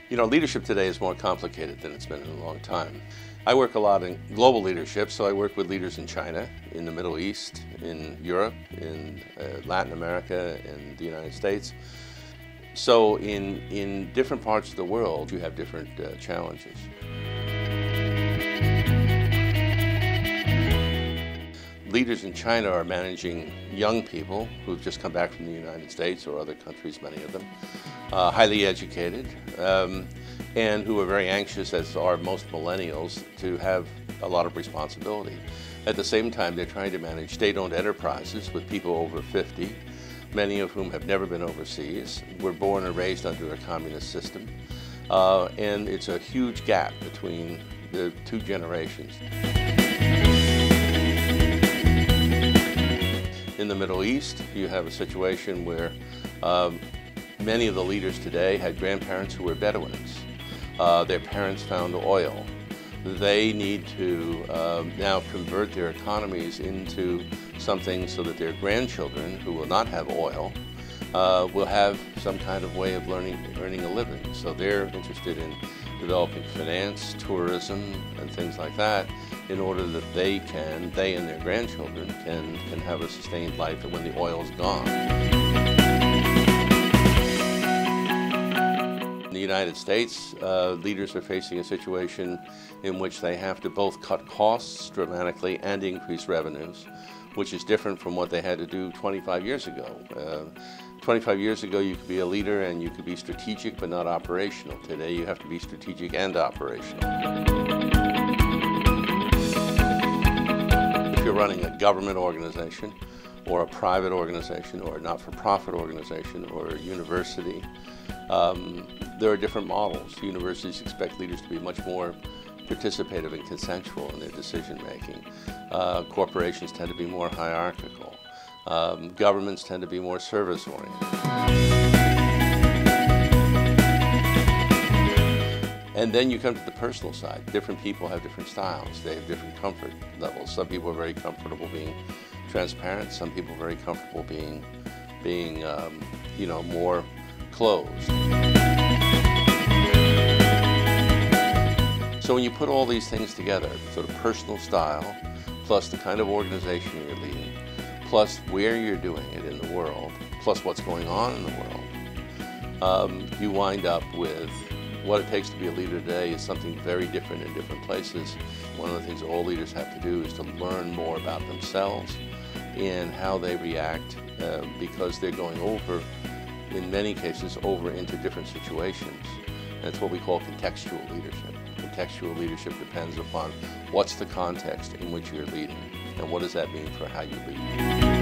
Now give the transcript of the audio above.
You know, leadership today is more complicated than it's been in a long time. I work a lot in global leadership, so I work with leaders in China, in the Middle East, in Europe, in Latin America, and the United States. So in different parts of the world, you have different challenges. Leaders in China are managing young people who've just come back from the United States or other countries, many of them, highly educated, and who are very anxious, as are most millennials, to have a lot of responsibility. At the same time, they're trying to manage state-owned enterprises with people over 50, many of whom have never been overseas, were born and raised under a communist system, and it's a huge gap between the two generations. In the Middle East, you have a situation where many of the leaders today had grandparents who were Bedouins. Their parents found oil. They need to now convert their economies into something so that their grandchildren, who will not have oil, will have some kind of way of earning a living. So they're interested in developing finance, tourism, and things like that, in order that they and their grandchildren can have a sustained life when the oil's gone. In the United States, leaders are facing a situation in which they have to both cut costs dramatically and increase revenues, which is different from what they had to do 25 years ago. 25 years ago, you could be a leader and you could be strategic but not operational. Today, you have to be strategic and operational. If you're running a government organization or a private organization or a not-for-profit organization or a university, there are different models. Universities expect leaders to be much more participative and consensual in their decision-making. Corporations tend to be more hierarchical. Governments tend to be more service-oriented. And then you come to the personal side. Different people have different styles. They have different comfort levels. Some people are very comfortable being transparent. Some people are very comfortable being more closed. So when you put all these things together, sort of personal style, plus the kind of organization you're leading, plus where you're doing it in the world, plus what's going on in the world, you wind up with what it takes to be a leader today is something very different in different places. One of the things all leaders have to do is to learn more about themselves and how they react, because they're going over, in many cases, over into different situations. And it's what we call contextual leadership. Contextual leadership depends upon what's the context in which you're leading, and what does that mean for how you lead.